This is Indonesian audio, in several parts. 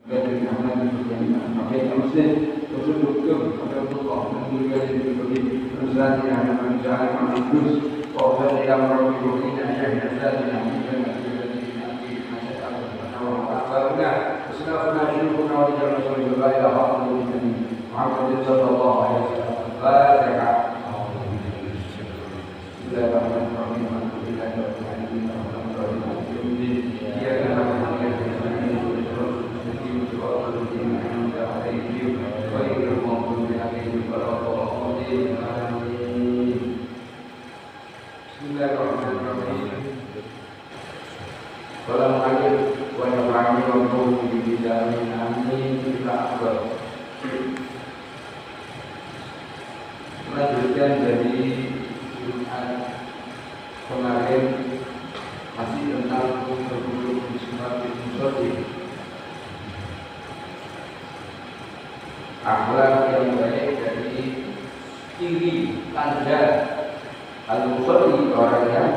dari Muhammad yang pakai muslim terus dukung pada Allah dan juga diberi perusahaan yang menjadi manusia bahwa dalam roh ini ada dasar yang Muhammad sallallahu alaihi wasallam. Fatihah. Walau akhir wajah kami untuk di dalam amin kita akbar. Melanjutkan dari Jumat kemarin masih tentang berguru Ismail bin Sodi. Akhlak yang baik dari ciri tanda al-musalli, orang yang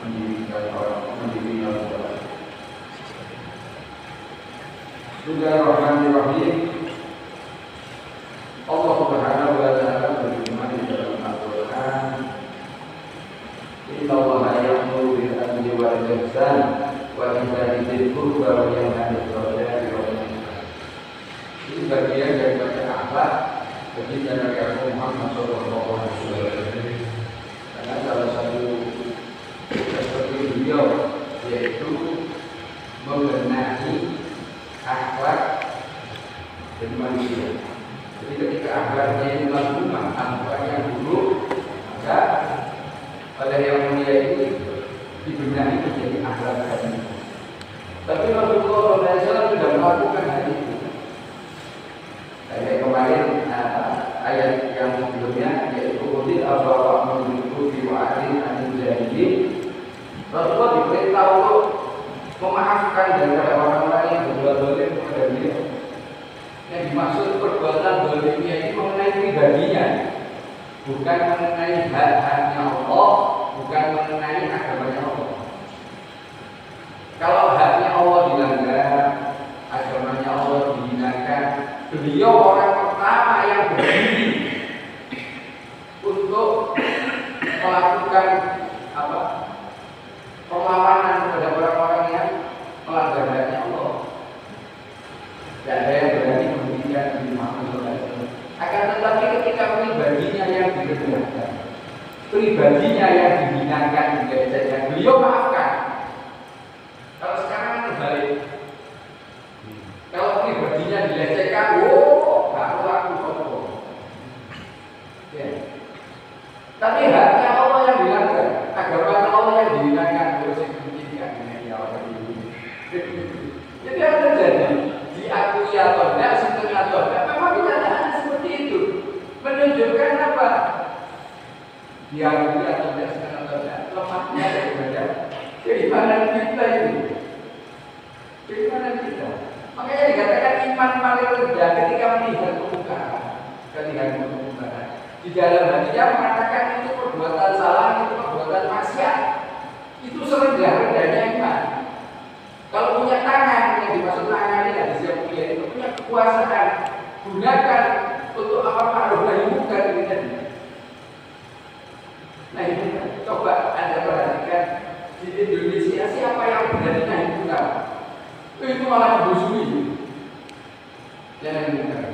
mendirikan orang sholat. Bismillahirrahmanirrahim. Allah Subhanahu wa ta'ala berfirman di dalam Al-Qur'an, "Inna Allaha ya'muru bil adli wal ihsan wa ita'i dzil qurba wa yanha 'anil fahsya'i wal munkar." Ini bagian daripada akhlak bagi Nabi Muhammad sallallahu alaihi wasallam. Karena salah satu seperti beliau yaitu membenahi akhlak dan manusia. Jadi ketika akhlaknya itu mazmumah, akhlaknya buruk, maka pada yang mulia itu dibenahi menjadi akhlak tadi. Tapi Rasulullah SAW sudah melakukan hal itu. Kayak kemarin ayat yang sebelumnya yaitu qul afawa amruku bi wa'adin anil jahilin. Rasulullah diperintah untuk memaafkan daripada orang-orang yang berbuat zalim kepada dia. Yang dimaksud perbuatan zalimnya ini mengenai pribadinya, bukan mengenai hak-haknya Allah, bukan mengenai agamanya Allah. Kalau haknya Allah dilanggar, agamanya Allah dihinakan, beliau orang pertama yang berdiri untuk melakukan perlawanan kepada orang-orang yang melanggar haknya Allah. Tidak ada yang berani memberikan Nabi Muhammad SAW. Akan tetapi ketika pribadinya yang direndahkan, pribadinya yang dihinakan, dilecehkan, beliau maafkan. Kalau sekarang kan terbalik. Kalau pribadinya dilecehkan, nggak laku apa. Ya. Tapi haknya Allah yang dilanggar, agama Allah yang dihinakan, terus yang jadi apa terjadi? Diakui atau tidak, setengah atau tidak, memang kenyataannya seperti itu. Menunjukkan apa? Diakui atau tidak, setengah atau tidak, lemahnya daripada keimanan kita ini. Keimanan kita. Makanya dikatakan iman paling rendah ketika melihat kemungkaran. Di dalam hatinya mengatakan itu perbuatan salah, itu perbuatan maksiat. Itu serendah-rendahnya iman. Kalau punya tangan, yang dimaksud tangan ini hadis yang mulia itu punya kekuasaan, gunakan untuk ma'ruf nahi munkar ini tadi. Nah ini coba Anda perhatikan di Indonesia siapa yang berani nahi munkar? Itu malah membusui. Jangan munkar.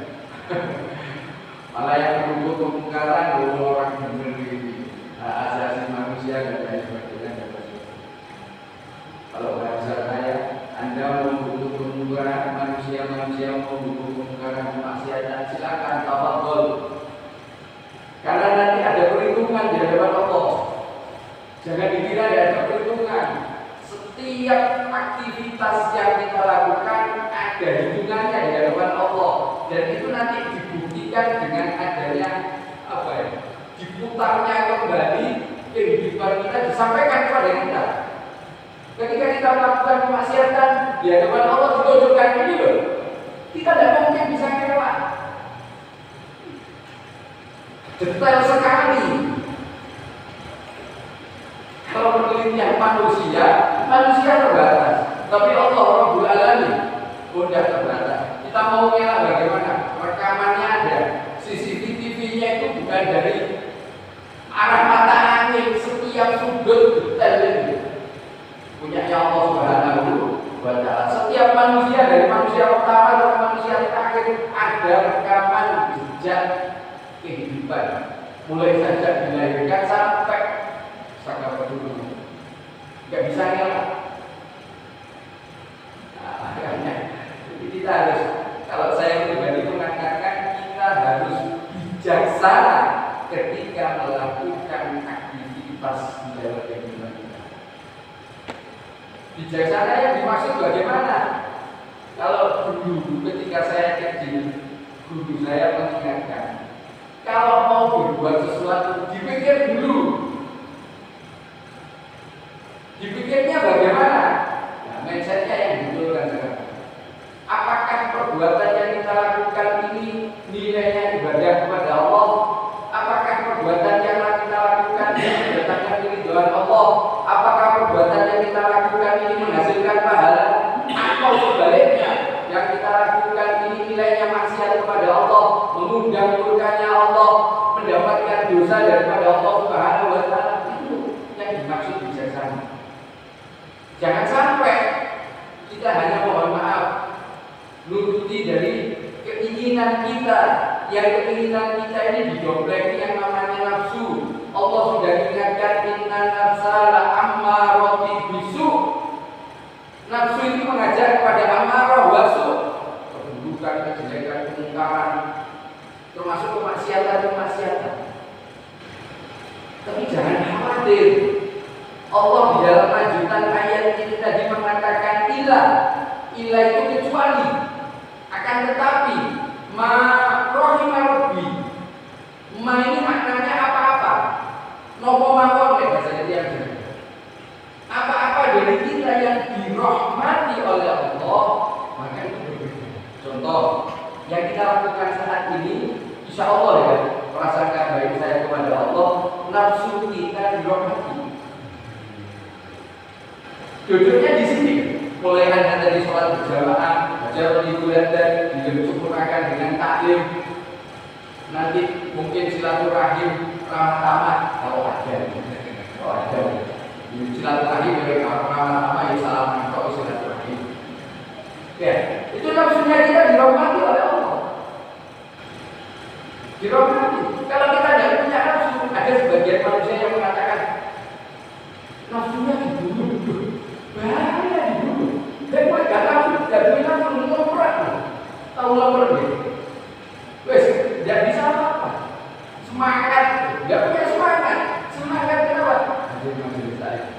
Malah yang mendukung kemungkaran orang memberi asasi manusia dan lain sebagainya. Kalau bahasa saya, Anda membutuhkan kemungkaran manusia membutuhkan kemungkaran kemaksiatan, silakan tafadhol. Karena nanti ada perhitungan di hadapan Allah. Jangan dikira ada perhitungan. Setiap aktivitas yang kita lakukan ada hitungannya di hadapan Allah, dan itu nanti dibuktikan dengan adanya diputarnya kembali kehidupan kita, disampaikan kepada kita. Ketika kita melakukan kemaksiatan di hadapan Allah ditunjukkan ini loh, kita tidak mungkin bisa kelak. Detail sekali. Kalau penelitian manusia terbatas, tapi Allah Rabbul Alamin tidak terbatas. Kita mau ngelak bagaimana? Rekamannya ada, CCTV-nya itu bukan dari arah mata angin, setiap sudut detail ini. Punya Allah Subhanahu wa Ta'ala. Setiap manusia dari manusia pertama sampai manusia terakhir ada rekaman jejak kehidupan. Mulai saja dilahirkan sampai sakaratul maut. Gak bisa ngelak. Nah, makanya kita harus, kalau saya pribadi mengatakan kita harus bijaksana ketika melakukan aktivitas di dalam kehidupan kita. Bijaksana yang dimaksud bagaimana? Kalau dulu ketika saya kecil, guru saya mengingatkan, kalau mau berbuat sesuatu dipikir dulu. Dipikirnya bagaimana? Nah, mindsetnya yang dibetulkan sekarang. Apakah perbuatan yang kita lakukan ini nilainya ibadah kepada Allah? Apakah perbuatan yang kita lakukan ini mendatangkan keridhaan Allah? Apakah perbuatan yang kita lakukan ini menghasilkan pahala? Atau sebaliknya, yang kita lakukan ini nilainya maksiat kepada Allah, mengundang murkanya Allah, mendapatkan dosa daripada Allah Subhanahu wa Ta'ala? Itu yang dimaksud bijaksana. Jangan sampai kita hanya mohon maaf nuruti dari keinginan kita, yang keinginan kita ini didompleki yang namanya nafsu. Allah sudah ingatkan inna nafsala ammarati bisu. Nafsu itu mengajar kepada amarah wasu, keburukan, kejelekan, kemungkaran, termasuk kemaksiatan. Tapi jangan khawatir. Allah di dalam lanjutan ayat ini tadi mengatakan ilah itu kecuali, akan tetapi ma rohimah rabbi. Ma ini maknanya apa-apa, nopo mawon bahasa Indonesia. Apa-apa dari kita yang dirahmati oleh Allah, maka itu berbeda. Contoh yang kita lakukan saat ini, insya Allah ya, prasangka baik saya kepada Allah, nafsu kita dirahmati. Duduknya di sini, mulai anda dari sholat berjamaah, baca riwayat dan disempurnakan dengan taklim. Nanti mungkin silaturahim ramah tamah kalau ada. Silaturahim mereka ramah tamah ya salaman kalau silaturahim. Ya, itu nafsunya kita dirahmati oleh Allah. Dirahmati. Kalau kita tidak punya nafsu, ada sebagian manusia yang mengatakan nafsunya dibunuh. Bahaya dibunuh. Dan gue gak nafsu, gak punya nafsu, ngomprak. Tahu lapar deh. Wes, gak bisa apa-apa. Semangat, gak punya semangat. Semangat kenapa?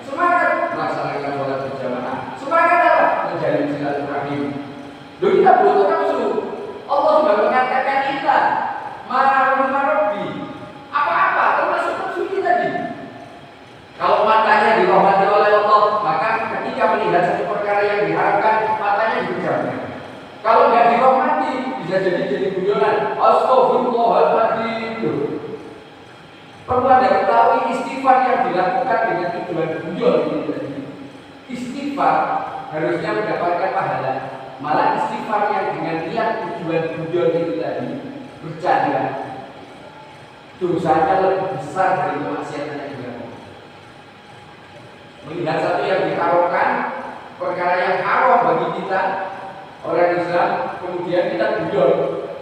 Semangat melaksanakan sholat berjamaah. Semangat apa? Menjalin silaturahim. Loh, kita butuh nafsu. Allah sudah mengatakan kita marahmi. Apa-apa, termasuk nafsu kita tadi. Kalau matanya dirahmati oleh Allah, maka ketika melihat satu perkara yang diharapkan, matanya dipejamkan. Kalau nggak dirahmati, bisa jadi guyonan. Astagfirullahaladzim. Perlu Anda ketahui istighfar yang dilakukan dengan tujuan guyon ini tadi. Istighfar harusnya mendapatkan pahala. Malah istighfar yang dengan niat tujuan guyon itu tadi bercanda, dosanya lebih besar dari kemaksiatan yang dilakukan. Melihat satu yang diharamkan, perkara yang haram bagi kita orang Islam, kemudian kita guyon,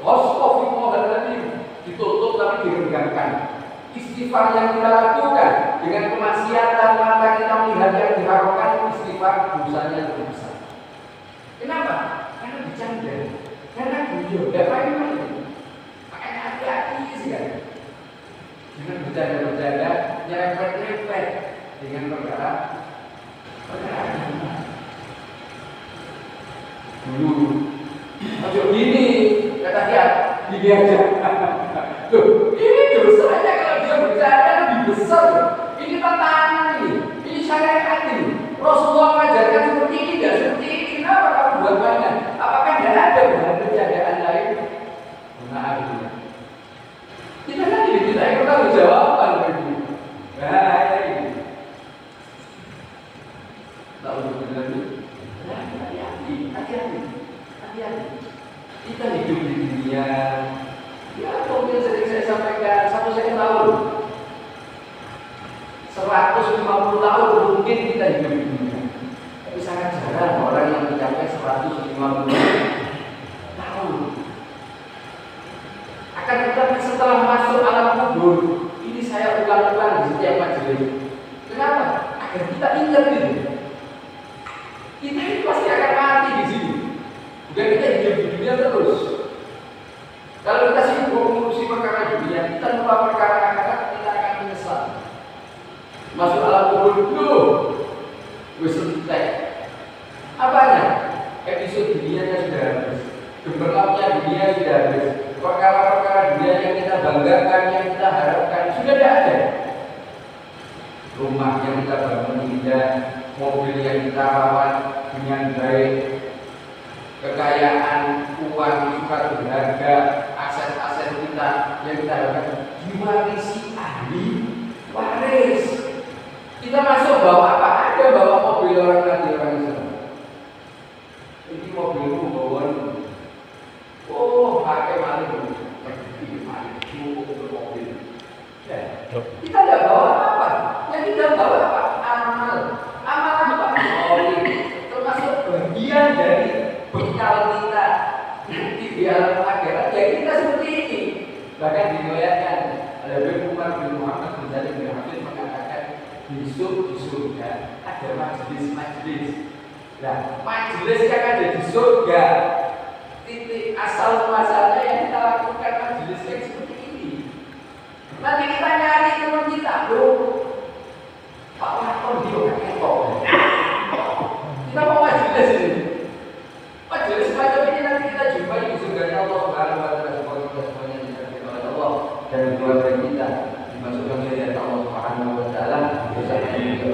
astagfirullahaladzim, ditutup tapi diregangkan. Istighfar yang kita lakukan dengan kemaksiatan mata kita melihat yang diharamkan, istighfar dosanya lebih besar. Kenapa? Karena bercanda, karena guyon, tidak main-main. Makanya hati-hati sih kan. Jangan bercanda-bercanda, nyerempet-nyerempet dengan perkara dulu. Ojo gini, kata dia, gini aja. Loh, ini dosanya kalau dia bercanda lebih besar. Ini tantangan ini syariat ini. Rasulullah mengajarkan seperti ini, tidak seperti ini. Kenapa kamu buat mainan? Apakah tidak ada bahan bercandaan lain? Maaf ini. Kita kan tidak ikut jawaban begini. Nah, ini. Tahu benar ini? Hati-hati. Kita hidup di dunia, ya mungkin sering saya sampaikan, satu saya tahu 150 tahun mungkin kita hidup di dunia. Tapi sangat jarang orang yang mencapai 150 tahun. Akan tetapi setelah masuk alam kubur, ini saya ulang-ulang di setiap majelis. Kenapa? Agar kita ingat itu. Kita ini pasti akan mati di sini. Bukan kita hidup di dunia terus. Kalau kita sibuk mengurusi perkara dunia, kita lupa perkara akhirat, kita akan menyesal. Masuk alam kubur dulu, wis entek. Apanya? Episode dunianya sudah habis, gemerlapnya dunia sudah habis, perkara-perkara dunia yang kita banggakan, yang kita harapkan sudah tidak ada. Rumah yang kita bangun indah, mobil yang kita rawat dengan baik, kekayaan, uang suka berharga, aset-aset kita yang kita harapkan diwarisi ahli waris. Kita masuk bawa apa? Ada bawa mobil orang nanti orang Islam. Ini mobilmu bawa, oh pakai maling, mobil. Ya. Kita tidak bawa apa? Yang kita bawa apa? Amal. Amal apa? Termasuk bagian dari bekal kita di alam akhirat. Ya kita seperti ini. Bahkan diriwayatkan ada Umar bin Muhammad bin Salim bin Hafid mengatakan besok di surga ada majelis. Nah, majelis yang ada di surga, titik asal muasalnya yang kita lakukan majelis yang seperti ini. Nanti kita nyari teman kita, loh, Pak Lakon dia nggak ketok. Kita mau majelis ini. Majelis macam ini nanti kita jumpai di surga Allah Subhanahu wa taala. Semuanya dijaga oleh Allah dan keluarga kita dimasukkan ke dalam Allah Subhanahu wa taala bersama dengan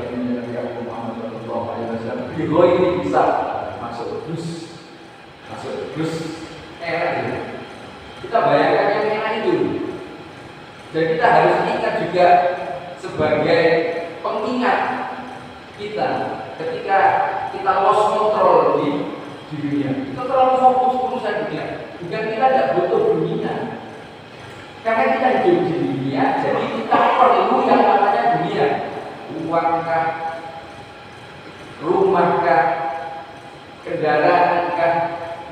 Nabi Muhammad sallallahu alaihi wasallam. Beliau ini bisa masuk dus era ini. Kita bayangkan yang era itu. Dan kita harus ingat juga sebagai pengingat kita ketika kita lost control di dunia. Kita terlalu fokus urusan dunia. Bukan kita tidak butuh dunia. Karena kita hidup di dunia, jadi kita perlu yang namanya dunia. Uangkah, rumahkah, kendaraankah,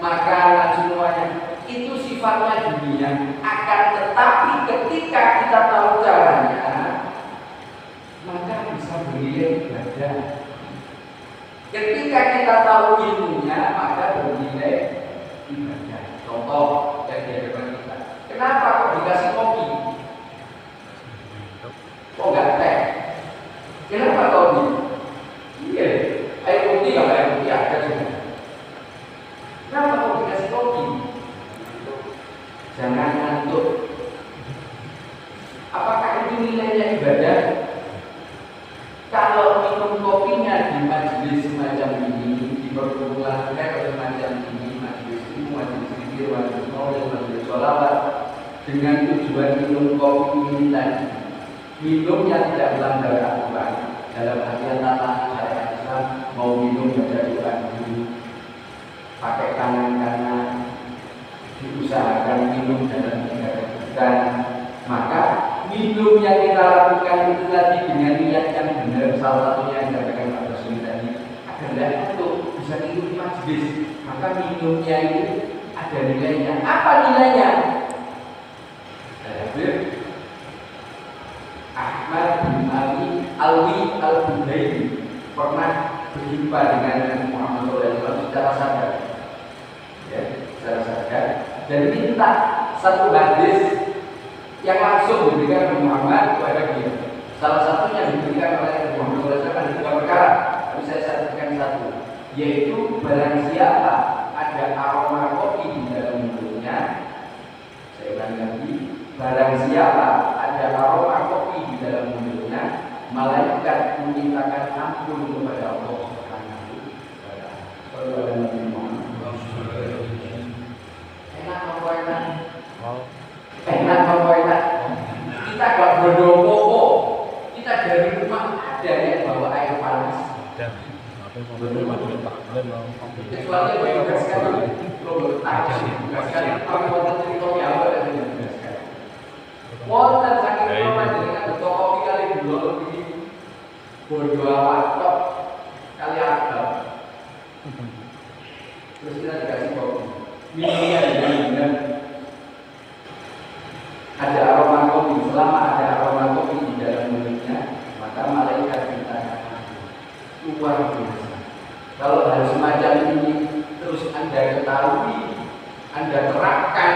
makanan semuanya. Itu sifatnya dunia. Akan tetapi ketika kita tahu caranya, maka bisa bernilai ibadah. Ketika kita tahu ilmunya, maka bernilai ibadah. Contoh yang di hadapan kita. Kenapa kok dikasih kopi? Kok nggak teh? Kenapa kopi? Iya, air putih kalau air putih ada juga. Kenapa kok dikasih kopi? Jangan ngantuk. Apakah itu nilainya ibadah? Kalau minum kopinya di majelis semacam ini, di perkumpulan semacam ini, majelis ilmu, majelis zikir, majelis maulid, majelis sholawat, dengan tujuan minum kopi ini tadi, minum yang tidak melanggar aturan, dalam artian tata syariat Islam, mau minum baca doa dulu, pakai tangan kanan, diusahakan minum dalam 3 detik, maka minum yang kita lakukan itu tadi dengan niat yang benar, salah satunya yang dikatakan Pak Rasul tadi adalah untuk bisa minum di majelis, maka minumnya itu ada nilainya. Apa nilainya? Ahmad bin Ali Alwi Al-Budairi pernah berjumpa dengan Nabi Muhammad SAW secara sadar, ya, secara sadar, dan minta satu hadis yang langsung diberikan oleh Muhammad kepada dia. Salah satunya diberikan oleh Muhammad SAW ada 3 perkara, tapi saya sampaikan satu, yaitu barang siapa ada aroma kopi di dalam mulutnya, saya ulangi lagi, barang siapa ada aroma kopi di dalam mulutnya, malaikat memintakan ampun kepada Allah Subhanahu wa taala. Enak apa enak? Enak apa enak? Kita gak berdoa, kita dari rumah ada yang bawa air panas. Kecuali bagi sekarang belum letak. Sekali kami wonten cerita piyambak dan menjelaskan. Wonten saking panjenengan beto kopi kali gula iki bodo awak tok kali abang. Terus kita dikasih kopi. Minumnya dengan ada aroma kopi. Selama ada aroma kopi di dalam mulutnya, maka malaikat kita luar biasa. Kalau hal semacam ini terus Anda ketahui, Anda terapkan,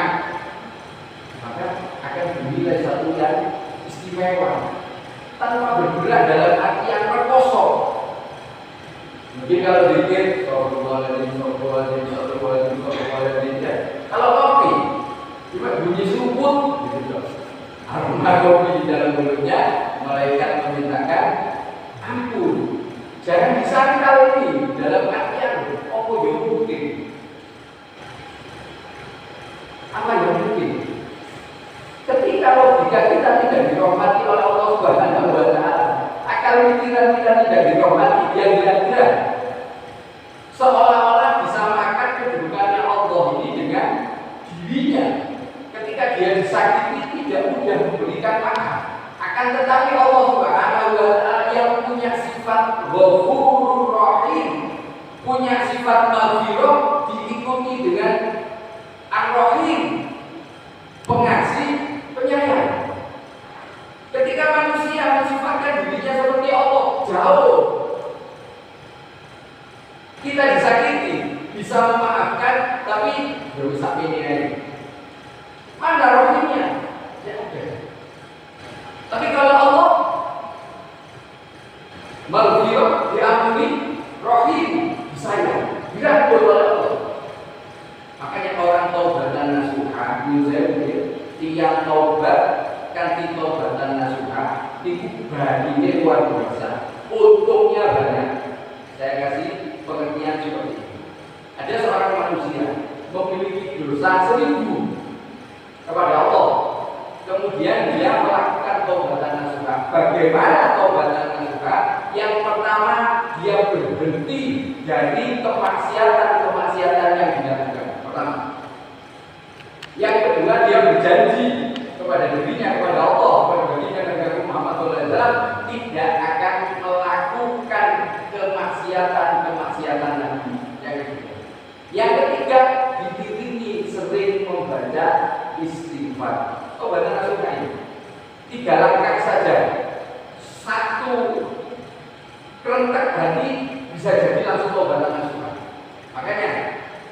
maka akan dinilai satu yang istimewa tanpa bergerak dalam arti yang perkosong. Mungkin kalau dikit, kalau kopi cuma bunyi seruput, gitu. Aroma kopi di dalam mulutnya, malaikat memintakan ampun. Jangan disangkal ini dalam artian apa yang mungkin. Apa yang mungkin? Ketika logika kita tidak dirahmati oleh Allah Subhanahu wa Ta'ala, akal pikiran kita tidak dirahmati, yang kira-kira seolah-olah disamakan kedudukannya Allah ini dengan dirinya. Ketika dia disakiti tidak mudah memberikan maaf. Akan tetapi Allah Subhanahu wa Ta'ala yang punya sifat Ghafurur Rahim, punya sifat Maghfirah, diikuti dengan Ar-Rahim, pengasih, penyayang. Ketika manusia mensifatkan dirinya seperti Allah, jauh. Kita disakiti, bisa memaafkan, tapi berusaha ini. Mana rohnya? Ya ada. Tapi kalau Allah Maghfirah, diampuni, Rahim, disayang, dirangkul oleh Allah. Makanya orang taubatan nasuha, tiang taubat kanthi taubatan nasuha, itu baginya luar biasa, untungnya banyak. Saya kasih pengertian seperti ini. Ada seorang manusia memiliki dosa 1000 kepada Allah. Kemudian dia melakukan taubatan nasuha. Bagaimana taubatan nasuha? Yang pertama, dia berhenti dari kemaksiatan yang dilakukan. Pertama. Yang kedua, dia berjanji kepada dirinya, kepada Allah, kepada dirinya Nabi Muhammad SAW, tidak akan melakukan kemaksiatan lagi. Yang ketiga, diiringi sering membaca istighfar. Taubatan nasuha ini 3 langkah saja. 1 kerentak hati bisa jadi langsung taubatan nasuha. Makanya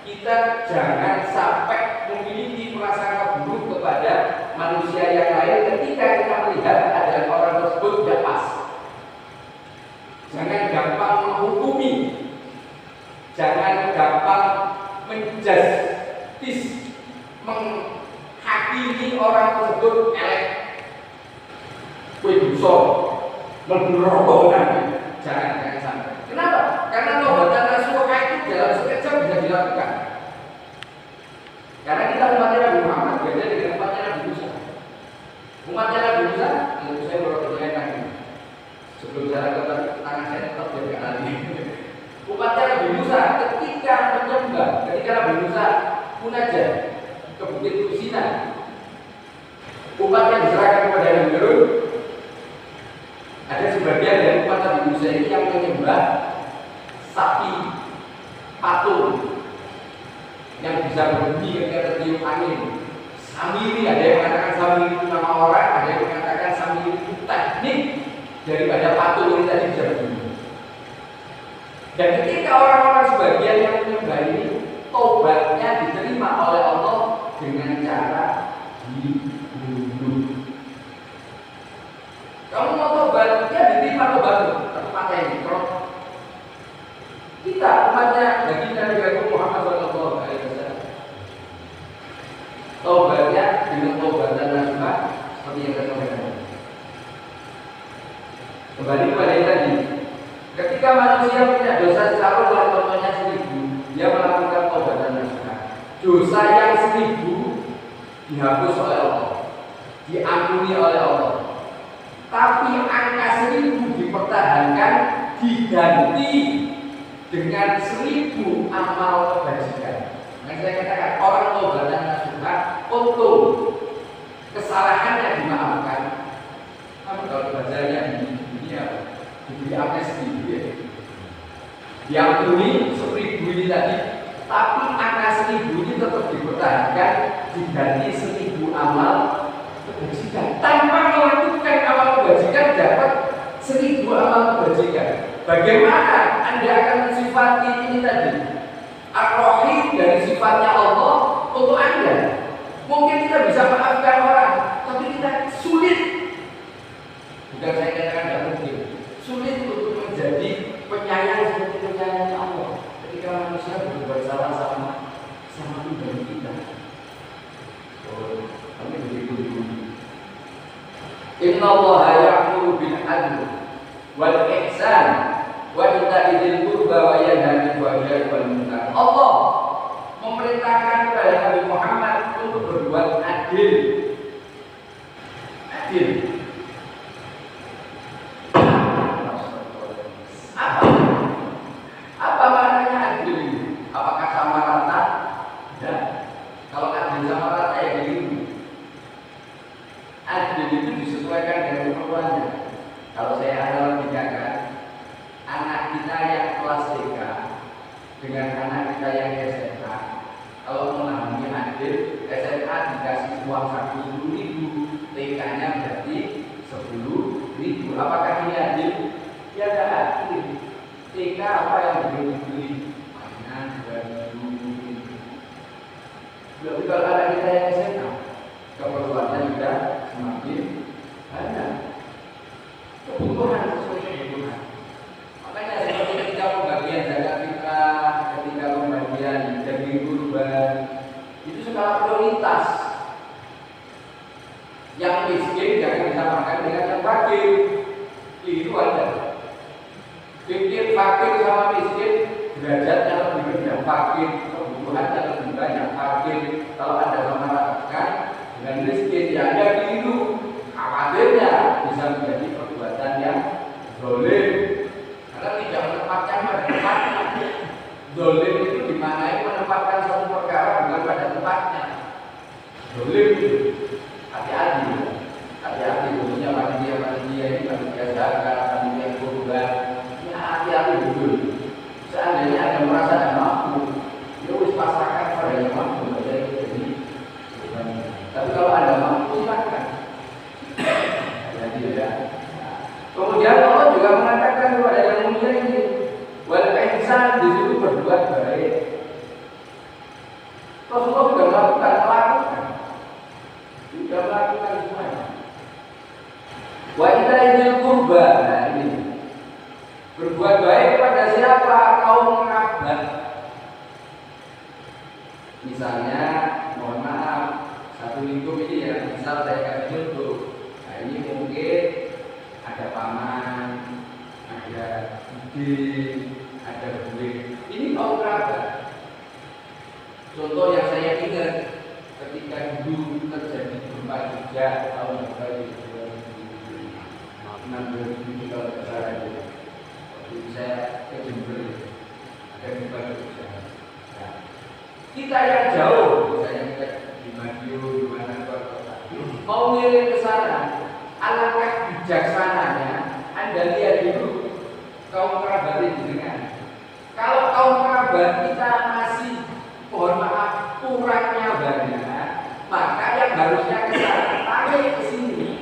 kita jangan sampai memiliki prasangka buruk kepada manusia yang lain ketika kita melihat ada orang tersebut tidak pas. Jangan gampang menghukumi, jangan gampang menjustis, menghakimi orang tersebut elek, dosa, mengerobohkan. Jangan sampai. Kenapa? Karena taubatan nasuha itu dalam sekejap bisa dilakukan. Karena kita umatnya Nabi Muhammad beda dengan umatnya Nabi Musa. Umatnya Nabi Musa, itu saya baru enak. Sebelum saya ke tangan saya tetap jadi ahli. Umatnya Nabi Musa ketika menyembah, ketika Nabi Musa munajat ke Bukit Sinai, umatnya diserahkan kepada Nabi Harun. Ada sebagian dari umat Nabi Musa ini yang menyembah sapi patung yang bisa berbunyi ketika tertiup angin. Samiri, ada yang mengatakan Samiri itu nama orang, ada yang mengatakan Samiri itu teknik daripada patung ini tadi bisa berbunyi. Dan ketika orang-orang sebagian yang menyembah ini, tobatnya diterima oleh Allah dengan cara dibunuh. Kamu mau tobat, ya diterima tobat, tempat ini. Kita umatnya baginda Nabi Muhammad SAW, tobatnya dengan taubatan nasuha seperti yang saya sampaikan. Kembali kepada yang tadi, ketika manusia punya dosa secara oleh contohnya 1000, dia melakukan taubatan nasuha. Dosa yang 1000 dihapus oleh Allah, diampuni oleh Allah. Tapi angka 1000 dipertahankan, diganti dengan 1000 amal kebajikan. Nah, saya katakan orang taubatan nasuha untung kesalahannya dimaafkan. Tapi kalau bahasanya di dunia diberi amnesti ya. Diampuni 1000 ini tadi, tapi angka 1000 ini tetap dipertahankan diganti 1000 amal kebajikan. Tanpa melakukan amal kebajikan dapat 1000 amal kebajikan. Bagaimana Anda akan mensifati ini tadi? Ar-Rahim dari sifatnya Allah untuk Anda. Mungkin kita bisa maafkan orang, tapi kita sulit. Bukan saya katakan tidak mungkin. Sulit untuk menjadi penyayang seperti penyayangnya Allah. Ketika manusia berbuat salah sama pribadi kita. Oh, kami begitu dulu. Inna Allah ya'muru bil 'adli wal ihsan wa ita'i dzil qurba wa yanha 'anil fahsya'i wal munkar. Allah memerintahkan kepada Nabi Muhammad untuk berbuat adil. Adil. Apa maknanya adil ini? Apakah sama rata? Ya. Kalau adil sama rata ya begini. Adil itu disesuaikan dengan keperluannya. Kalau saya analogikan, anak kita yang kelas TK dengan anak kita yang SMA, kalau memahami adil, SMA dikasih uang 10.000, TK-nya berarti 10.000. Apakah ini adil? Ya tidak adil. TK apa yang dibeli? Mainan 2.000. Tapi kalau anak kita yang SMA, keperluannya juga semakin banyak. Kebutuhan sesuai kebutuhan. Makanya seperti ketika pembagian zakat fitrah, ketika pembagian daging kurban, itu skala prioritas. Yang miskin jangan disamakan dengan yang fakir. Itu ada. Pikir fakir sama miskin derajatnya lebih rendah. Fakir kebutuhannya lebih banyak. Fakir kalau ada memeratakan dengan miskin ya ada keliru. Khawatirnya bisa menjadi perbuatan yang zalim karena tidak menempatkan pada tempatnya. Zalim itu dimaknai menempatkan satu perkara bukan pada tempatnya. Zalim itu hati-hati, hati-hati khususnya panitia ini panitia zakat, panitia kurban. Ya hati-hati betul. Seandainya ada merasa tidak mampu, ya harus pasrahkan pada yang mampu. Tapi kalau ada mampu silakan. Ya. Kemudian Allah juga mengatakan kepada yang mulia ini, wal ihsan, di situ berbuat baik. Rasulullah sudah melakukan semuanya. Wa ita'i qurba, nah ini berbuat baik kepada siapa? Kaum kerabat. Misalnya, mohon maaf, satu lingkup ini ya, misal saya kasih contoh. Nah ini mungkin ada paman, ada bibi, ada bule. Ini kaum kerabat. Contoh yang saya ingat ketika dulu terjadi gempa Jogja tahun 2006 kalau tidak salah itu. Waktu saya ke Jember ada gempa Jogja. Nah, kita yang jauh, misalnya kita di Madiun, di mana kota, mau ngirim ke sana, alangkah bijaksananya Anda lihat dulu kaum kerabat itu dengan. Kalau kaum kerabat kita masih, mohon maaf, kurangnya banyak, maka yang harusnya ke sana tarik ke sini.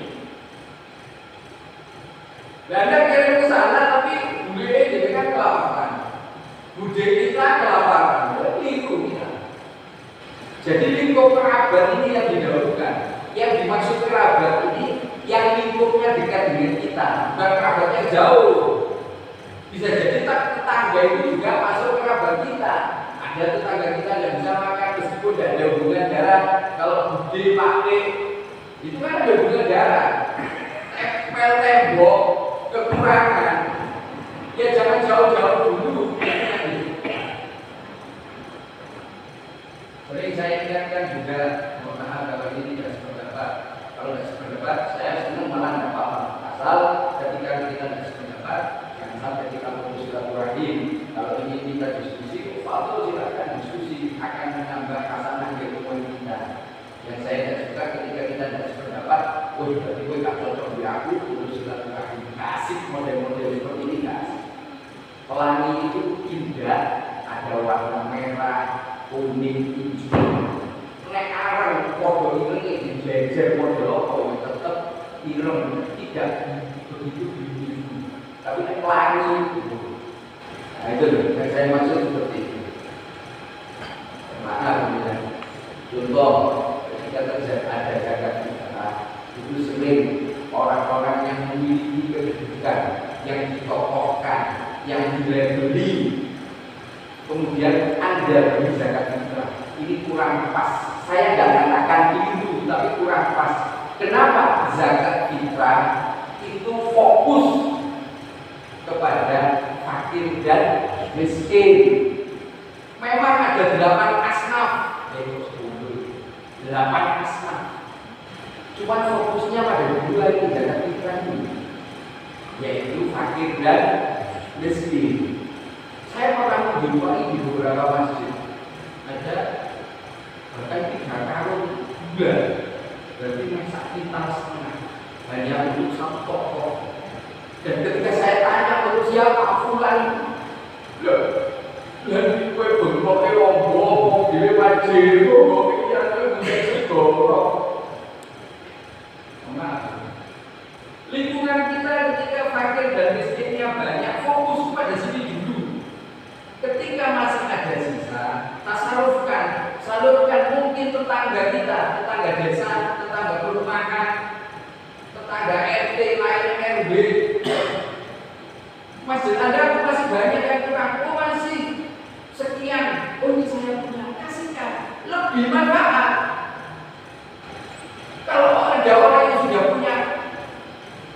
Anda kirim ke sana tapi budaya jadi kan kelaparan, budaya kita kelaparan, itu kita. Jadi lingkup kerabat ini yang didahulukan. Yang dimaksud kerabat ini yang lingkupnya dekat dengan kita, bukan kerabatnya jauh. Bisa jadi tetangga itu juga masuk kerabat kita. Ada tetangga kita yang bisa makan meskipun tidak ada hubungan darah. Kalau bude pakai itu kan ada hubungan darah. Tempel tembok kekurangan. Ya jangan jauh-jauh dulu. Sering saya ingatkan juga, mohon maaf kalau ini tidak sependapat. Kalau tidak sependapat, saya senang malah tidak apa-apa. Asal ketika kita tidak sependapat, jangan sampai kita putus silaturahim. Kalau ini kita diskusi, Fadl silakan diskusi akan kita tidak sependapat, oh berarti gue gak cocok di aku, terus silaturahmi kasih model-model seperti ini kasih. Pelangi itu indah, ada warna merah, kuning, hijau. Nek arang podo ini dijejer model apa yang tetap ireng, tidak begitu biru. Tapi nek pelangi itu, nah itu yang saya maksud seperti itu. Maaf, contoh ketika terjadi ada zakat fitrah, itu sering orang-orang yang memiliki kedudukan, yang ditokohkan, yang dilabeli, kemudian Anda beri zakat fitrah, ini kurang pas. Saya tidak katakan keliru, tapi kurang pas. Kenapa? Zakat fitrah itu fokus kepada fakir dan miskin. Memang ada 8 asnaf, 8 asnaf. Cuma fokusnya pada 2 ini zakat fitrah ini, yaitu fakir dan miskin. Saya pernah menjumpai di beberapa masjid ada bahkan 3 karung gula, berarti masak kita setengah, hanya untuk 1 toko. Dan ketika saya tanya untuk siapa fulan, dan kue bentuknya rombong, dia wajib, rombong yang menjadi dorong. Lingkungan kita ketika fakir dan miskinnya banyak, fokus pada sini dulu. Ketika masih ada sisa, tasarufkan, salurkan mungkin tetangga kita, tetangga desa, tetangga perumahan, tetangga RT, lain RW. Masjid Anda masih banyak yang kurang, oh masih sekian, oh ini saya punya, kasihkan, lebih manfaat. Kalau ada orang yang sudah punya,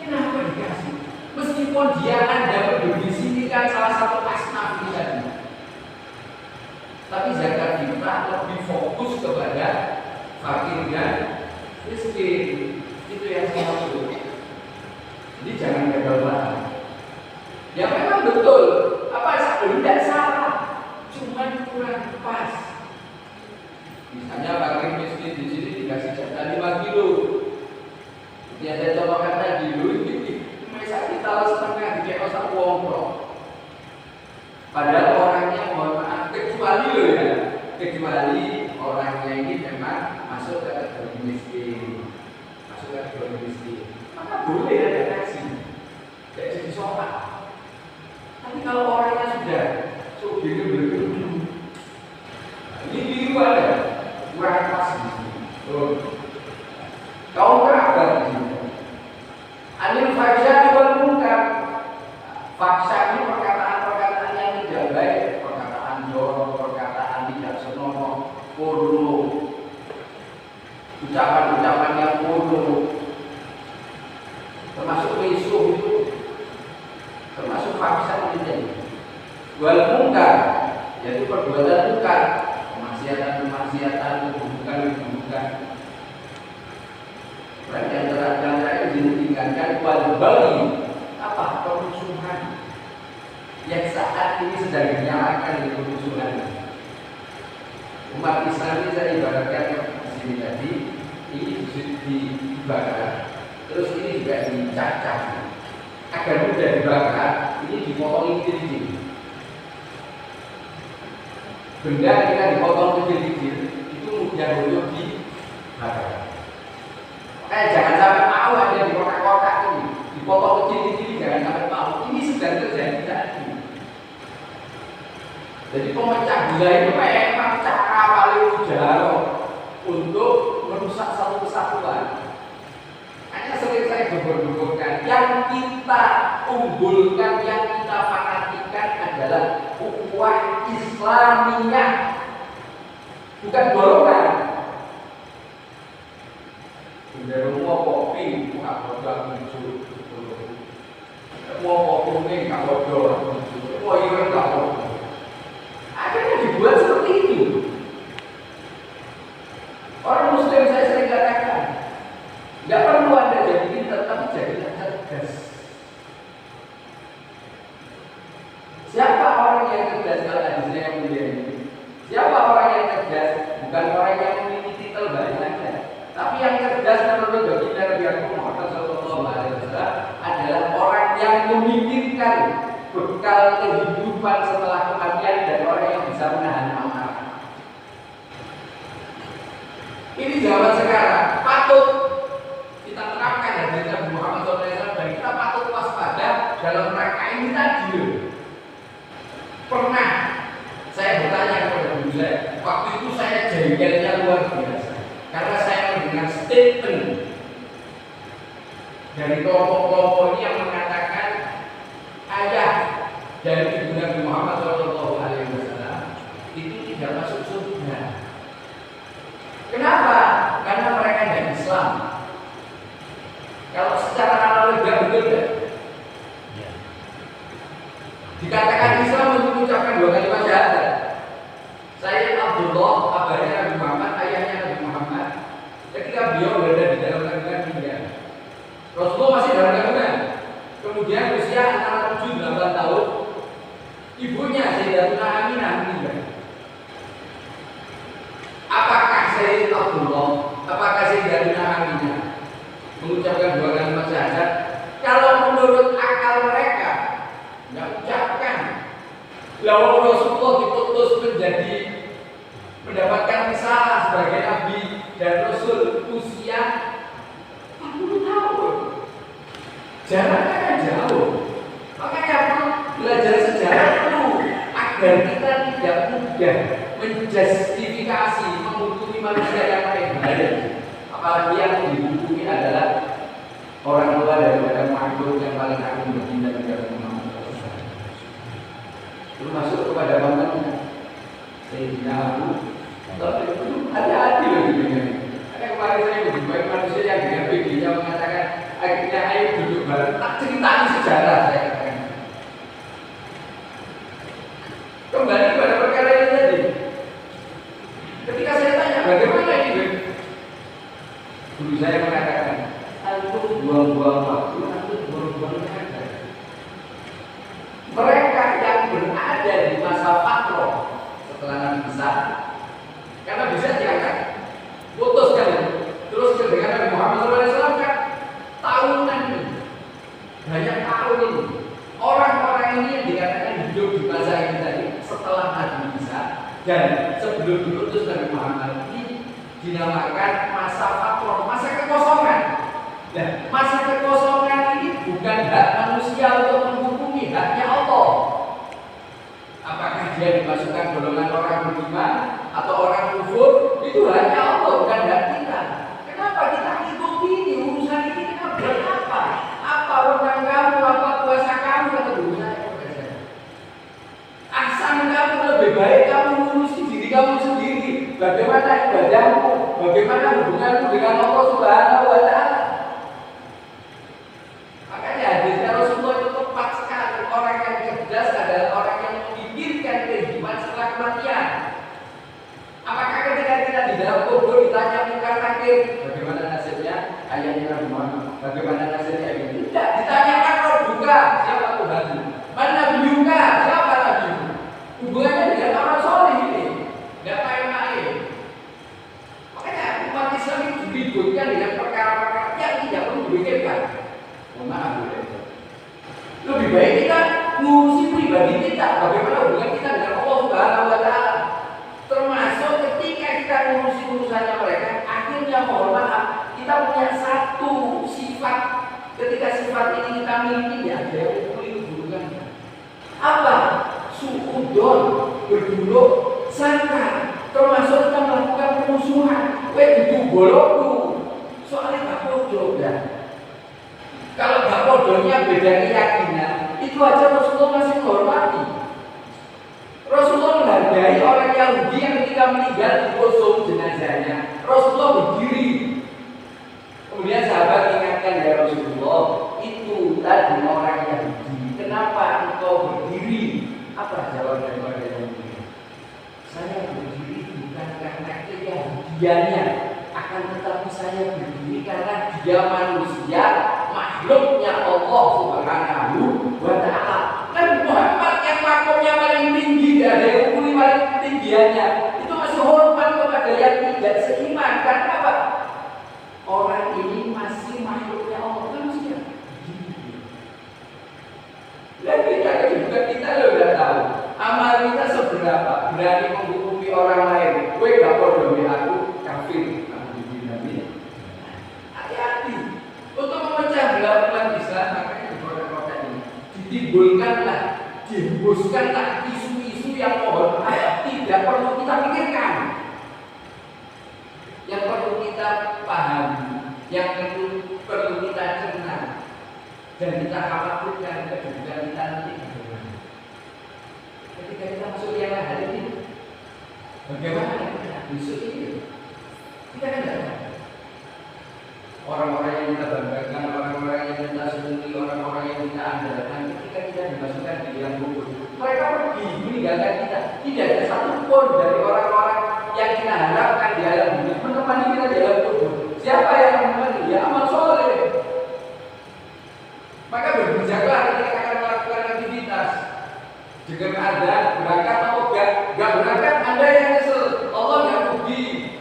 kenapa dikasih? Meskipun dia Anda berdiri di sini kan salah satu asnaf ini tadi, tapi zakat fitrah lebih fokus kepada fakir dan miskin. Itu yang saya maksud. Jadi jangan gagal-gagal. Ya memang betul, apa tidak salah, cuma kurang pas. Misalnya fakir miskin di sini dikasih jatah 5 kilo. Ini ada contohkan tadi dulu ini, masa kita setengah dikek osak wongkro. Padahal orangnya mohon maaf, kecuali loh ya, kecuali orangnya ini memang masuk ke kategori miskin, masuk ke kategori miskin, maka boleh ada kasih, kayak jadi sholat. Tapi kalau orangnya sudah begini berkedung, ini biru ada, kurang pas di sini. Kau berapa di sini? Anil fahsya wal munkar. Fahsya ini perkataan-perkataan yang tidak baik, perkataan jorok, perkataan tidak senonoh, porno, ucapan-ucapan yang porno, termasuk misuh itu, termasuk fahsya ini. Wal munkar, yaitu perbuatan munkar, kemaksiatan, keburukan. Dan yang terakhir ditinggalkan wal bali, apa? Kerusuhan yang saat ini sedang dinyalakan di kerusuhan. Umat Islam ini saya ibaratkan di sini tadi, ini dibakar, terus ini juga dicacah. Agar mudah dibakar, ini dipotong kecil-kecil. Benda kita dipotong kecil-kecil, itu mudah untuk dibakar. Jangan sampai mau ada di kotak-kotak ini, dipotong kecil-kecil, jangan sampai mau. Ini sedang terjadi tadi. Jadi pemecah belah itu memang cara paling mudah untuk merusak satu kesatuan. Hanya sering saya gebur-geburkan, yang kita unggulkan, yang kita fanatikan adalah ukhuwah Islamiyah, bukan golongan. Dari mau kopi, bukan produk muncul. Mau kopi kuning, kalau jual, mau ikan kalau. Akhirnya dibuat seperti itu. Orang Muslim saya sering katakan, tidak perlu Anda jadi pintar, tapi jadilah cerdas. Siapa orang yang cerdas kalau hadisnya yang mulia ini? Siapa orang yang cerdas? Bukan orang yang memiliki titel banyak saja, tapi yang cerdas menurut menginginkan bekal kehidupan setelah kematian dan orang yang bisa menahan amarah. Ini zaman sekarang patut kita terapkan hadis Nabi Muhammad SAW dan kita patut waspada dalam rangka ini tadi. Pernah saya bertanya kepada guru saya, waktu itu saya jengkelnya luar biasa karena saya mendengar statement dari kelompok-kelompok ini yang mengatakan ayah dari ibu Nabi Muhammad SAW itu tidak masuk surga. Kenapa? Karena mereka tidak Islam. Kalau secara analogi betul ya? Dikatakan Islam untuk mengucapkan 2 kalimat syahadat. Saya Abdullah, kabarnya Nabi Muhammad, ayahnya Nabi Muhammad. Ketika beliau berada di dalam kandungan dia, Rasulullah masih dalam kandungan. Kemudian usia antara 7-8 tahun, ibunya Sayyidatuna Aminah meninggal. Apakah Sayyid Abdullah, apakah Sayyidatuna Aminah mengucapkan 2 kalimat syahadat? Kalau menurut akal mereka, nggak ucapkan. Lalu Rasulullah diputus menjadi mendapatkan risalah sebagai Nabi dan Rasul usia 40 tahun. Jaraknya kan jauh. Makanya belajar sejarah itu agar kita tidak mudah menjustifikasi menghukumi manusia yang lain. Apalagi yang dihukumi adalah orang tua daripada makhluk yang paling agung baginda negara Muhammad. Termasuk kepada mantannya Sayyidina Abu. Tapi itu hati-hati loh gitu. Karena kemarin saya lebih baik manusia yang dengan PD-nya mengatakan akhirnya ayo duduk bareng, tak ceritain sejarah saya katakan. Kembali pada perkara ini tadi. Ketika saya tanya bagaimana ini, guru saya mengatakan, antum buang-buang waktu, antum buang-buang tenaga. Mereka yang berada di masa patro setelah Nabi Isa, karena bisa diangkat, putuskan terus dengan Nabi Muhammad SAW kan tahunan ini, banyak tahun ini. Orang-orang ini yang dikatakan hidup di masa ini tadi setelah Nabi Isa dan sebelum diutus Nabi Muhammad ini dinamakan masa patro, masa kekosongan. Nah, masa kekosongan ini bukan hak manusia untuk menghukumi, haknya Allah. Apakah dia dimasukkan golongan orang beriman atau orang kufur, itu haknya Allah, bukan hak kita. Kenapa kita ikuti ini? Urusan ini kita buat apa? Apa wewenang kamu, apa kuasa kamu, kata guru saya. Asal kamu lebih baik kamu ngurusi diri kamu sendiri. Bagaimana ibadahmu, bagaimana hubunganmu dengan Allah Subhanahu wa Ta'ala. Makanya hadisnya Rasulullah itu tepat sekali. Orang yang cerdas adalah orang yang memikirkan kehidupan setelah kematian. Apakah ketika kita di dalam kubur ditanya munkar nakir, bagaimana nasibnya ayahnya Nabi Muhammad, bagaimana nasibnya ini? Tidak, ditanyakan roh duka, siapa Tuhanmu? Mana biuka, siapa nabimu? Hubungannya dengan orang soleh ini, tidak main-main. Makanya umat Islam itu diributkan dengan perkara-perkara yang tidak perlu dipikirkan. Maaf, lebih baik kita ngurusi pribadi kita, bagaimana hubungan kita dengan Allah Subhanahu wa Ta'ala. Termasuk ketika kita ngurusi urusannya mereka, akhirnya mohon maaf, kita punya satu sifat. Ketika sifat ini kita miliki, ya ada yang keliru hubungannya. Apa? Suudon, berduluk, sangka, termasuk kita melakukan pemusuhan. Itu bolokku, soalnya tak bodoh ya. Kalau gak bodohnya beda keyakinan, itu aja Rasulullah masih menghormati. Rasulullah menghargai orang Yahudi yang ketika meninggal di kosong jenazahnya, Rasulullah berdiri. Kemudian sahabat ingatkan, ya Rasulullah, itu tadi orang Yahudi, kenapa engkau berdiri? Apa jawab dari orang Yahudi? Saya berdiri bukan karena keyahudiannya, akan tetapi saya berdiri karena dia manusia, makhluknya Allah Subhanahu wa Ta'ala. Nabi Muhammad yang makomnya paling tinggi, tidak ada yang paling tinggiannya, itu masih hormat kepada yang tidak seiman. Karena apa? Orang ini masih makhluknya Allah, manusia. Dan menghembuskan isu-isu yang mohon maaf tidak perlu kita pikirkan, yang perlu kita pahami, yang perlu kita cerna, dan kita khawatirkan kedudukan kita nanti. Ketika kita masuk yang hari ini, bagaimana kita besok ini? Kita kan tidak tahu. Orang-orang yang kita banggakan, orang-orang yang kita senangi, orang-orang yang kita andalkan, ketika kita dimasukkan di yang kubur, mereka pergi meninggalkan kita. Tidak ada satupun dari orang-orang yang kita harapkan di alam dunia menemani kita di alam kubur. Siapa yang menemani? Ya amal soleh. Maka berbijaklah ketika akan melakukan aktivitas. Dengan ada berangkat atau enggak berangkat, Anda yang nyesel, Allah yang rugi.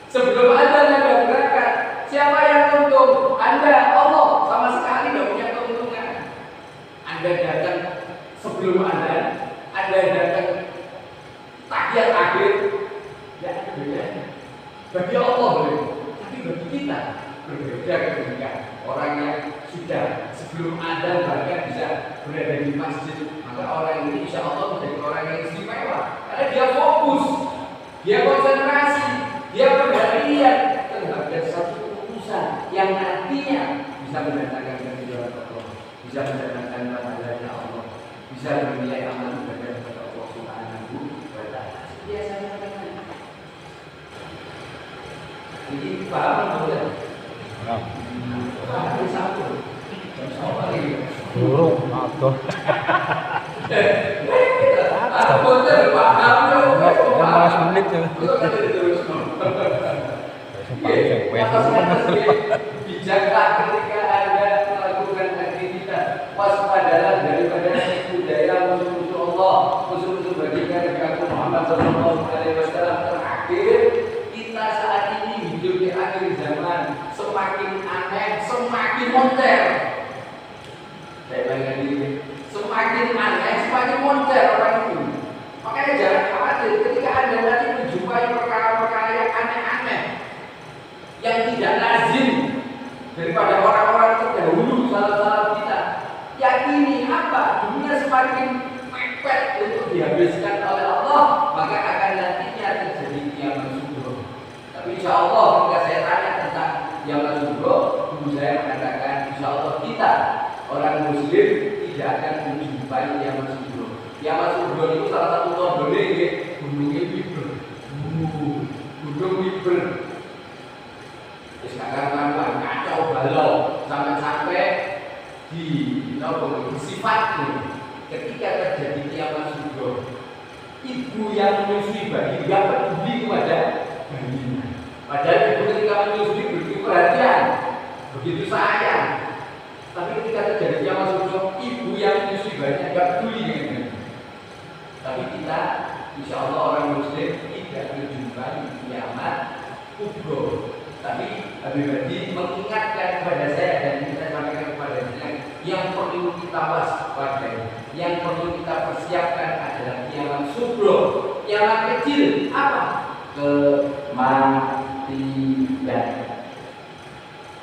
Sebelum Anda enggak berangkat, siapa yang untung? Anda, Allah, sama sekali tidak punya keuntungan. Anda datang sebelum Anda datang tahiyat akhir, ya ada bedanya. Bagi Allah boleh, tapi bagi kita berbeda ketika orang yang sudah sebelum Anda bahkan bisa berada di masjid, maka orang ini insya Allah menjadi orang yang istimewa karena dia fokus, dia konsentrasi, dia perhatian terhadap satu keputusan yang nantinya bisa mendatangkan keridhaan Allah, bisa mendatangkan pahalanya Allah, bisa menilai amal ibadah kepada Allah Subhanahu wa Ta'ala. Biasanya ini paham betul? Paham satu. Burung atau menit ya. Bijaklah ketika Anda melakukan aktivitas, waspadalah daripada budaya musuh-musuh Allah, musuh-musuh baginda Nabi Muhammad SAW. Terakhir, kita saat ini hidup di akhir zaman, semakin aneh, semakin moncer. Saya bayangkan ini, semakin aneh, semakin moncer orang itu. Makanya jangan khawatir ketika Anda nanti menjumpai perkara-perkara yang aneh-aneh, yang tidak lazim daripada orang-orang terdahulu salah-salah kita. Yakini apa? Dunia semakin mepet untuk dihabiskan oleh Allah, maka akan nantinya terjadi kiamat subuh. Tapi insya Allah ketika saya tanya tentang kiamat subuh, guru saya mengatakan insya Allah kita orang Muslim tidak akan menjumpai kiamat subuh. Kiamat subuh itu salah satu tandanya gunungnya Wiber. Gunung Wiber. Sekarang kacau balau sampai di sifatnya ketika terjadi kiamat subuh, ibu yang menyusui bayi tidak peduli kepada bayinya. Padahal ibu ketika menyusui begitu perhatian, begitu sayang. Tapi ketika terjadi kiamat subuh, ibu yang menyusui bayinya tidak peduli dengan bayi. Tapi kita, insya Allah orang Muslim tidak menjumpai kiamat kubur. Tapi Habib Hadi mengingatkan kepada saya dan kita sampaikan kepada saya, yang perlu kita waspadai, yang perlu kita persiapkan adalah kiamat subuh. Kiamat kecil apa? Kematian.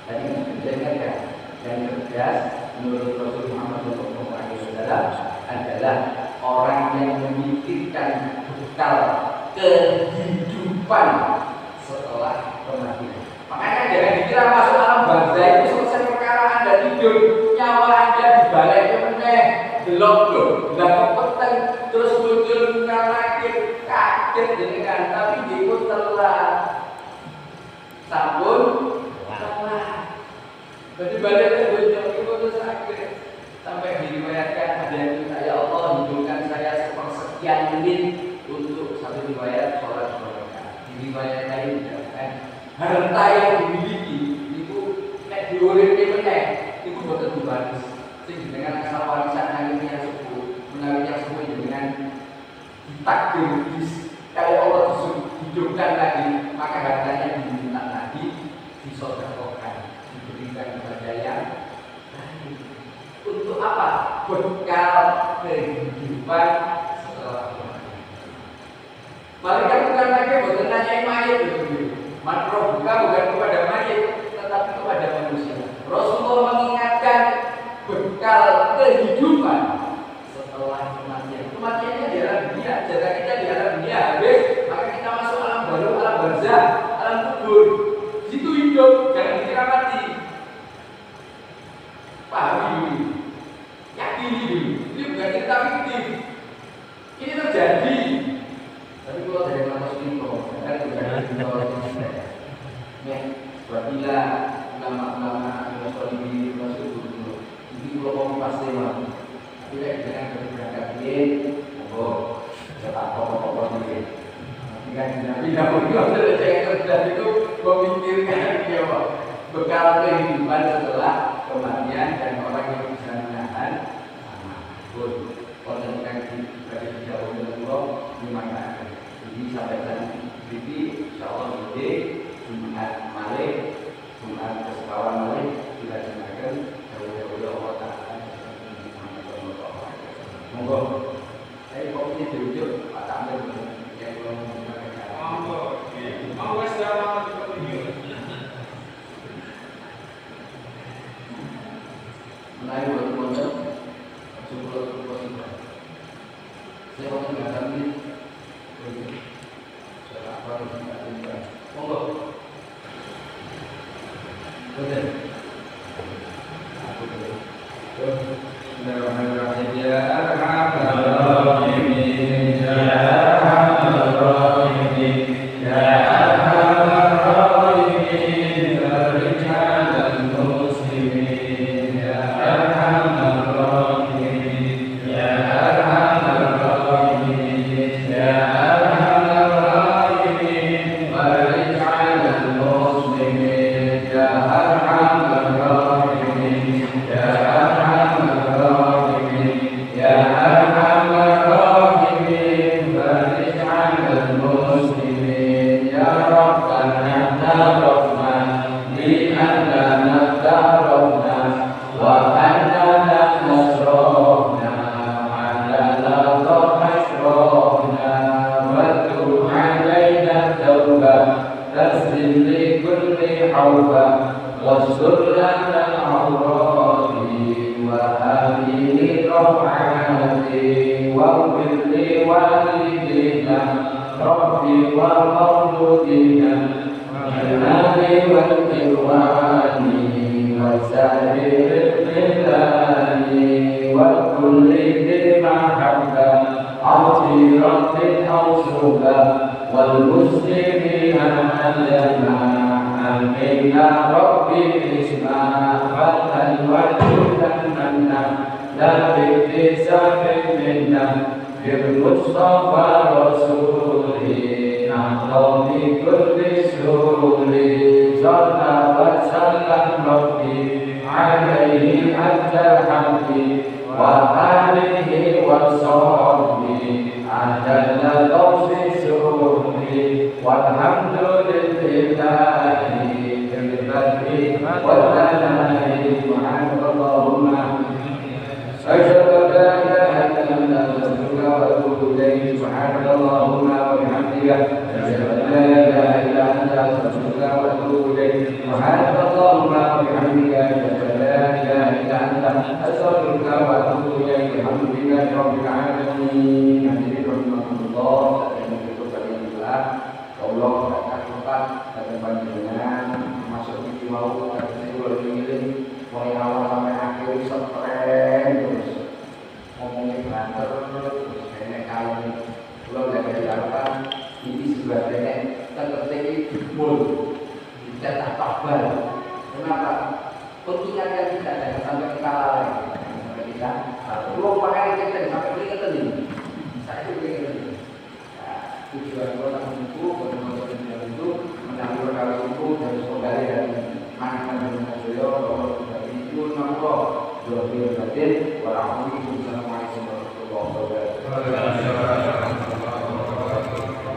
Tadi kita ingatkan, yang cerdas menurut Rasul Muhammad SAW adalah orang yang memikirkan bekal kehidupan setelah kematian. Makanya jangan dikira masuk alam barzah itu selesai perkara Anda hidup, nyawa Anda dibalik meneh, delok lho, lah kepeten terus muncul nakir, kaget dengan tapi diikut telat. Sampun telat. Jadi baliknya muncul itu terus akhir sampai diriwayatkan ada yang minta, ya Allah hidupkan saya sepersekian menit untuk satu riwayat sholat berkah. Diriwayat lain kan harta yang dimiliki itu nek diuripke meneh iku boten dibalas. Sing dengan asal warisan akhirnya suku menawinya suku dengan ditakdir kalau Allah hidupkan lagi, maka hartanya diminta lagi disedekahkan, diberikan kepada yang lain. Untuk apa? Bekal kehidupan setelah kematian. Malaikat bukan lagi boten nanyain mayit begitu. Makro bukan kepada mayit, tetapi kepada manusia. Rasulullah mengingatkan bekal kehidupan barzah, alam kubur. Situ hidup, jangan dikira mati. Pahami dulu, yakini dulu. Ini bukan cerita fiktif. Ini terjadi. Tapi kalau dari Mas Lino, kan bukan ya, apabila ulama-ulama Muslim masuk dulu, ini kalau mau pasti mah. Tidak jangan berangkat dia, oh, cepat pokok-pokok dia. Tidak mungkin kalau saya kerja itu memikirkan dia bekal kehidupan setelah kematian dan orang yang bisa menahan sama pun kalau yang dari jauh dari Allah dimakan. Jadi sampai tadi jadi insya Allah ini Jumat Malik, Jumat Kesepawan Malik sudah dimakan jauh-jauh Allah Taala. Monggo, saya kopinya diujuk Pak Tamir yang belum menggunakan. Monggo, monggo selamat berkunjung. Mulai buat modal, sebelum berkunjung. Saya mau mengatakan ini, saya apa harus mengatakan. Monggo, betul. Aku betul. Bismillahirrahmanirrahim. Ya Arhamar Rahimin, Ya Arhamar Rahimin, Ya Arhamar Rahimin, Rijal muslimin, Ya Arhamar Rahimin, Ya Arhamar Rahimin, Ya Arhamar Rahimin, Rijal muslimin, Ya Arhamar Rahimin, Ya والمسلمين علما آمين يا ربي اسمع فتى وجودا منا لا بابتسام منا بالمصطفى رسوله نعطى بكل سرور صلى وسلم ربي عليه حتى حمدي وآله وصحبه عدل قوس سروري والحمد لله بالبدء والثناء سبحانك اللهم أشهد أن لا إله إلا أنت أستغفرك وأتوب إليك سبحانك اللهم وبحمدك أشهد أن لا إله إلا أنت أستغفرك وأتوب إليك سبحانك اللهم وبحمدك أشهد أن لا إله إلا أنت أستغفرك وأتوب إليك الحمد لله رب العالمين. Hadirin rahimakumullah, saya mengucapkan inilah Allah akan dan panjenengan masuk di mau kasih berkeliling mulai awal sampai akhir stres terus ngomongin banter terus nenek kalian belum dari harapan ini sebenarnya terketik full dicetak tabel. Kenapa? Pengingatkan kita jangan sampai kita lalai, sampai kita belum pakai kita sampai keringetan ini. Saya itu keringetan ini. Tujuan orang itu berteman itu menang perkara itu dari saudara dari mana dari Nasoyo bahwa dari itu nampak dua batin warahmatullahi wabarakatuh.